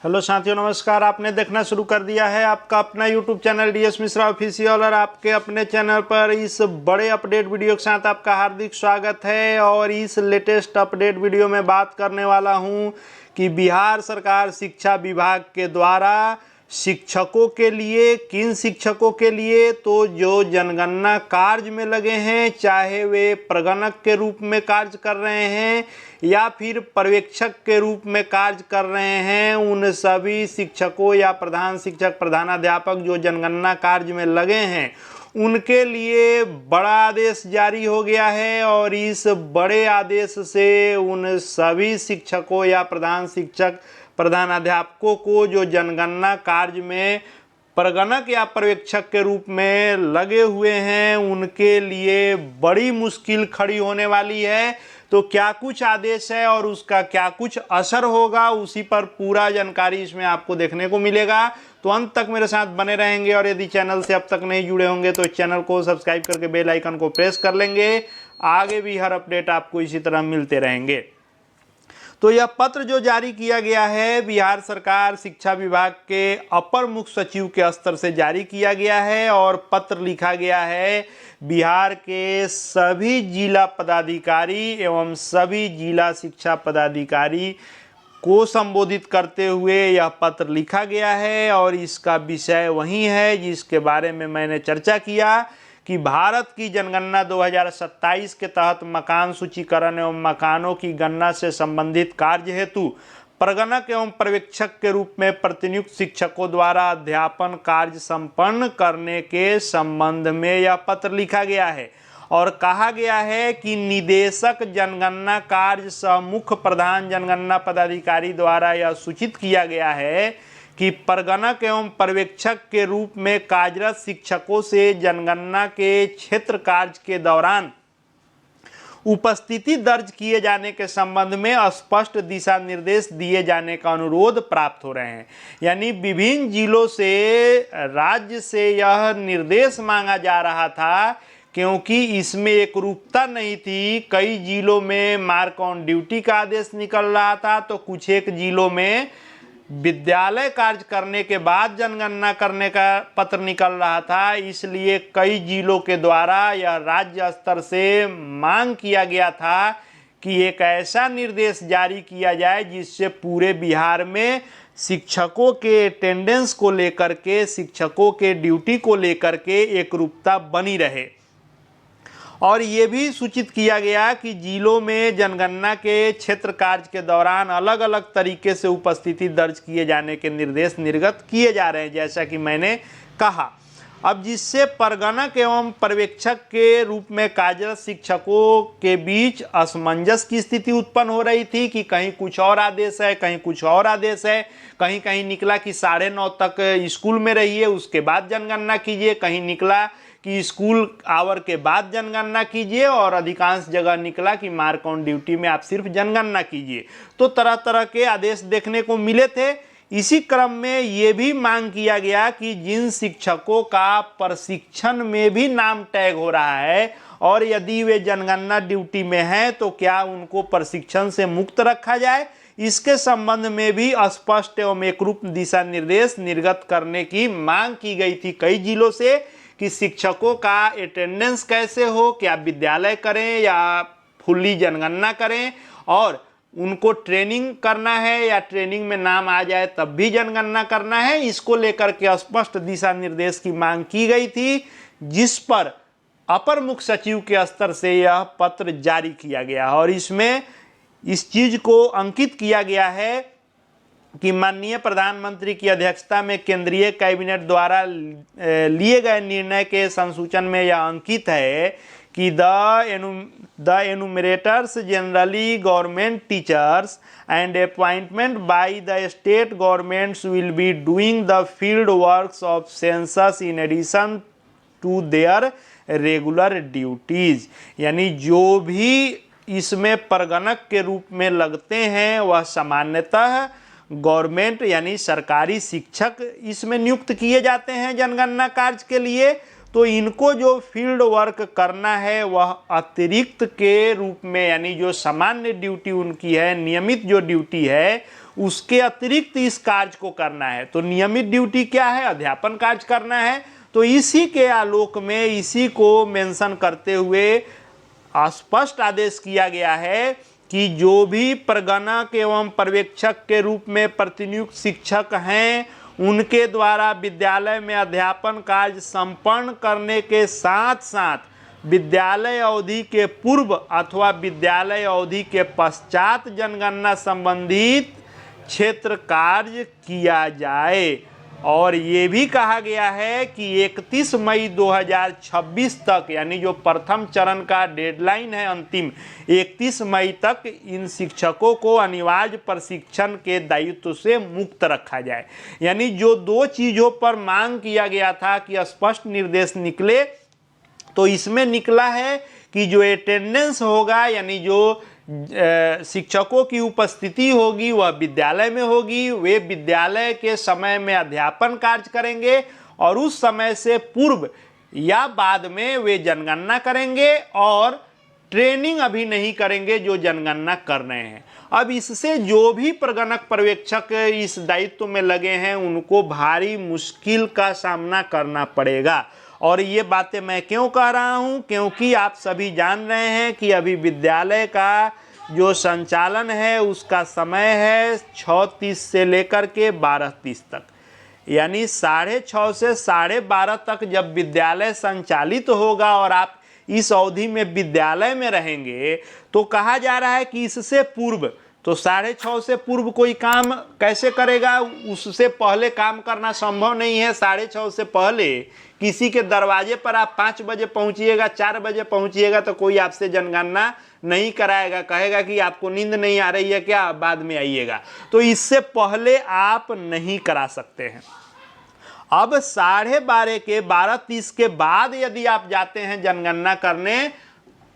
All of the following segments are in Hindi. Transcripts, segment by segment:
हेलो साथियों, नमस्कार। आपने देखना शुरू कर दिया है आपका अपना YouTube channel DS Mishra official, और आपके अपने चैनल पर इस बड़े अपडेट वीडियो के साथ आपका हार्दिक स्वागत है। और इस लेटेस्ट अपडेट वीडियो में बात करने वाला हूं कि बिहार सरकार शिक्षा विभाग के द्वारा शिक्षकों के लिए, किन शिक्षकों के लिए, तो जो जनगणना कार्य में लगे हैं, चाहे वे प्रगणक के रूप में कार्य कर रहे हैं या फिर पर्यवेक्षक के रूप में कार्य कर रहे हैं, उन सभी शिक्षकों या प्रधान शिक्षक, प्रधानाध्यापक जो जनगणना कार्य में लगे हैं, उनके लिए बड़ा आदेश जारी हो गया है। और इस बड़े आदेश से उन सभी शिक्षकों या प्रधान शिक्षक, प्रधानाध्यापकों को जो जनगणना कार्य में प्रगणक या पर्यवेक्षक के रूप में लगे हुए हैं, उनके लिए बड़ी मुश्किल खड़ी होने वाली है। तो क्या कुछ आदेश है और उसका क्या कुछ असर होगा, उसी पर पूरा जानकारी इसमें आपको देखने को मिलेगा। तो अंत तक मेरे साथ बने रहेंगे, और यदि चैनल से अब तक नहीं जुड़े होंगे तो चैनल को सब्सक्राइब करके बेल आइकन को प्रेस कर लेंगे। आगे भी हर अपडेट आपको इसी तरह मिलते रहेंगे। तो यह पत्र जो जारी किया गया है बिहार सरकार शिक्षा विभाग के अपर मुख्य सचिव के स्तर से जारी किया गया है, और पत्र लिखा गया है बिहार के सभी जिला पदाधिकारी एवं सभी जिला शिक्षा पदाधिकारी को संबोधित करते हुए यह पत्र लिखा गया है। और इसका विषय वही है जिसके बारे में मैंने चर्चा किया कि भारत की जनगणना 2027 के तहत मकान सूचीकरण एवं मकानों की गणना से संबंधित कार्य हेतु प्रगणक एवं पर्यवेक्षक के रूप में प्रतिनियुक्त शिक्षकों द्वारा अध्यापन कार्य संपन्न करने के संबंध में यह पत्र लिखा गया है। और कहा गया है कि निदेशक जनगणना कार्य सह मुख्य प्रधान जनगणना पदाधिकारी द्वारा यह सूचित किया गया है कि प्रगणक एवं पर्यवेक्षक के रूप में कार्यरत शिक्षकों से जनगणना के क्षेत्र कार्य के दौरान उपस्थिति दर्ज किए जाने के संबंध में स्पष्ट दिशा निर्देश दिए जाने का अनुरोध प्राप्त हो रहे हैं। यानी विभिन्न जिलों से राज्य से यह निर्देश मांगा जा रहा था, क्योंकि इसमें एकरूपता नहीं थी। कई जिलों में मार्क ऑन ड्यूटी का आदेश निकल रहा था, तो कुछ एक जिलों में विद्यालय कार्य करने के बाद जनगणना करने का पत्र निकल रहा था। इसलिए कई जिलों के द्वारा यह राज्य स्तर से मांग किया गया था कि एक ऐसा निर्देश जारी किया जाए जिससे पूरे बिहार में शिक्षकों के अटेंडेंस को लेकर के, शिक्षकों के ड्यूटी को लेकर के एकरूपता बनी रहे। और ये भी सूचित किया गया कि जिलों में जनगणना के क्षेत्र कार्य के दौरान अलग अलग तरीके से उपस्थिति दर्ज किए जाने के निर्देश निर्गत किए जा रहे हैं, जैसा कि मैंने कहा। अब जिससे प्रगणक एवं पर्यवेक्षक के रूप में कार्यरत शिक्षकों के बीच असमंजस की स्थिति उत्पन्न हो रही थी कि कहीं कुछ और आदेश है, कहीं कुछ और आदेश है। कहीं कहीं निकला कि 9:30 तक स्कूल में रहिए, उसके बाद जनगणना कीजिए। कहीं निकला कि स्कूल आवर के बाद जनगणना कीजिए, और अधिकांश जगह निकला कि मार्क ऑन ड्यूटी में आप सिर्फ जनगणना कीजिए। तो तरह तरह के आदेश देखने को मिले थे। इसी क्रम में ये भी मांग किया गया कि जिन शिक्षकों का प्रशिक्षण में भी नाम टैग हो रहा है, और यदि वे जनगणना ड्यूटी में हैं, तो क्या उनको प्रशिक्षण से मुक्त रखा जाए। इसके संबंध में भी स्पष्ट एवं एकरूप दिशा निर्देश निर्गत करने की मांग की गई थी कई जिलों से कि शिक्षकों का अटेंडेंस कैसे हो, क्या विद्यालय करें या फुल्ली जनगणना करें, और उनको ट्रेनिंग करना है या ट्रेनिंग में नाम आ जाए तब भी जनगणना करना है। इसको लेकर के स्पष्ट दिशा निर्देश की मांग की गई थी, जिस पर अपर मुख्य सचिव के स्तर से यह पत्र जारी किया गया। और इसमें इस चीज को अंकित किया गया है कि माननीय प्रधानमंत्री की अध्यक्षता में केंद्रीय कैबिनेट द्वारा लिए गए निर्णय के संसूचन में यह अंकित है कि the enumerators generally government teachers and appointment by the state governments will be doing the field works of census in addition to their regular duties. यानी जो भी इसमें प्रगणक के रूप में लगते हैं, वह सामान्यतः गवर्नमेंट यानी सरकारी शिक्षक इसमें नियुक्त किए जाते हैं जनगणना कार्य के लिए। तो इनको जो फील्ड वर्क करना है वह अतिरिक्त के रूप में, यानी जो सामान्य ड्यूटी उनकी है, नियमित जो ड्यूटी है, उसके अतिरिक्त इस कार्य को करना है। तो नियमित ड्यूटी क्या है? अध्यापन कार्य करना है। तो इसी के आलोक में, इसी को मेंशन करते हुए स्पष्ट आदेश किया गया है कि जो भी प्रगणक एवं पर्यवेक्षक के रूप में प्रतिनियुक्त शिक्षक हैं, उनके द्वारा विद्यालय में अध्यापन कार्य संपन्न करने के साथ साथ विद्यालय अवधि के पूर्व अथवा विद्यालय अवधि के पश्चात जनगणना संबंधित क्षेत्र कार्य किया जाए। और ये भी कहा गया है कि 31 मई 2026 तक, यानी जो प्रथम चरण का डेडलाइन है अंतिम, 31 मई तक इन शिक्षकों को अनिवार्य प्रशिक्षण के दायित्व से मुक्त रखा जाए। यानी जो दो चीज़ों पर मांग किया गया था कि स्पष्ट निर्देश निकले, तो इसमें निकला है कि जो अटेंडेंस होगा, यानी जो शिक्षकों की उपस्थिति होगी वह विद्यालय में होगी, वे विद्यालय के समय में अध्यापन कार्य करेंगे और उस समय से पूर्व या बाद में वे जनगणना करेंगे और ट्रेनिंग अभी नहीं करेंगे जो जनगणना कर रहे हैं। अब इससे जो भी प्रगणक पर्यवेक्षक इस दायित्व में लगे हैं उनको भारी मुश्किल का सामना करना पड़ेगा। और ये बातें मैं क्यों कह रहा हूँ? क्योंकि आप सभी जान रहे हैं कि अभी विद्यालय का जो संचालन है उसका समय है 6:30 से लेकर के 12:30 तक, यानी 6:30 से 12:30 तक जब विद्यालय संचालित होगा और आप इस अवधि में विद्यालय में रहेंगे, तो कहा जा रहा है कि इससे पूर्व, तो 6:30 से पूर्व कोई काम कैसे करेगा? उससे पहले काम करना संभव नहीं है। 6:30 से पहले किसी के दरवाजे पर आप 5 बजे पहुंचिएगा, 4 बजे पहुंचिएगा, तो कोई आपसे जनगणना नहीं कराएगा, कहेगा कि आपको नींद नहीं आ रही है क्या, बाद में आइएगा। तो इससे पहले आप नहीं करा सकते हैं। अब 12:30 के 12:30 के बाद यदि आप जाते हैं जनगणना करने,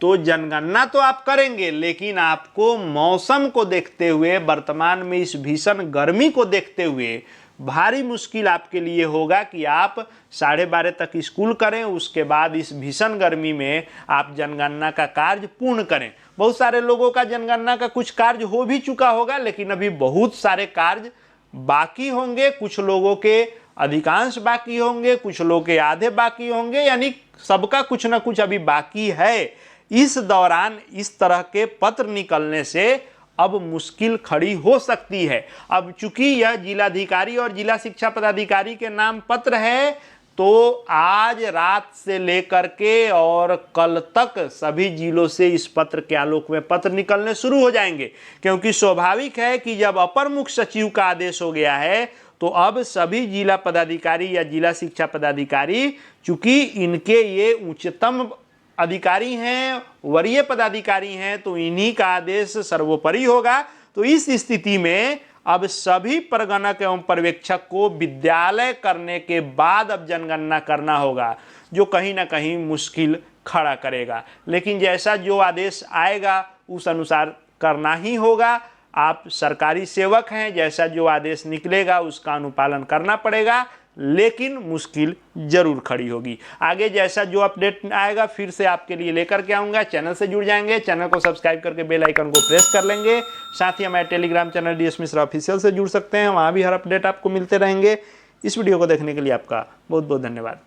तो जनगणना तो आप करेंगे, लेकिन आपको मौसम को देखते हुए, वर्तमान में इस भीषण गर्मी को देखते हुए भारी मुश्किल आपके लिए होगा कि आप 12:30 तक स्कूल करें, उसके बाद इस भीषण गर्मी में आप जनगणना का कार्य पूर्ण करें। बहुत सारे लोगों का जनगणना का कुछ कार्य हो भी चुका होगा, लेकिन अभी बहुत सारे कार्य बाकी होंगे। कुछ लोगों के अधिकांश बाकी होंगे, कुछ लोगों के आधे बाकी होंगे, यानी सबका कुछ ना कुछ अभी बाकी है। इस दौरान इस तरह के पत्र निकलने से अब मुश्किल खड़ी हो सकती है। अब चूंकि यह जिलाधिकारी और जिला शिक्षा पदाधिकारी के नाम पत्र है, तो आज रात से लेकर के और कल तक सभी जिलों से इस पत्र के आलोक में पत्र निकलने शुरू हो जाएंगे, क्योंकि स्वाभाविक है कि जब अपर मुख्य सचिव का आदेश हो गया है, तो अब सभी जिला पदाधिकारी या जिला शिक्षा पदाधिकारी, चूंकि इनके ये उच्चतम अधिकारी हैं, वरीय पदाधिकारी हैं, तो इन्हीं का आदेश सर्वोपरि होगा। तो इस स्थिति में अब सभी प्रगणक एवं पर्यवेक्षक को विद्यालय करने के बाद अब जनगणना करना होगा, जो कहीं ना कहीं मुश्किल खड़ा करेगा। लेकिन जैसा जो आदेश आएगा उस अनुसार करना ही होगा। आप सरकारी सेवक हैं, जैसा जो आदेश निकलेगा उसका अनुपालन करना पड़ेगा, लेकिन मुश्किल जरूर खड़ी होगी। आगे जैसा जो अपडेट आएगा फिर से आपके लिए लेकर के आऊँगा। चैनल से जुड़ जाएंगे, चैनल को सब्सक्राइब करके बेल आइकन को प्रेस कर लेंगे। साथ ही हमारे Telegram channel DS Mishra official से जुड़ सकते हैं, वहाँ भी हर अपडेट आपको मिलते रहेंगे। इस वीडियो को देखने के लिए आपका बहुत बहुत धन्यवाद।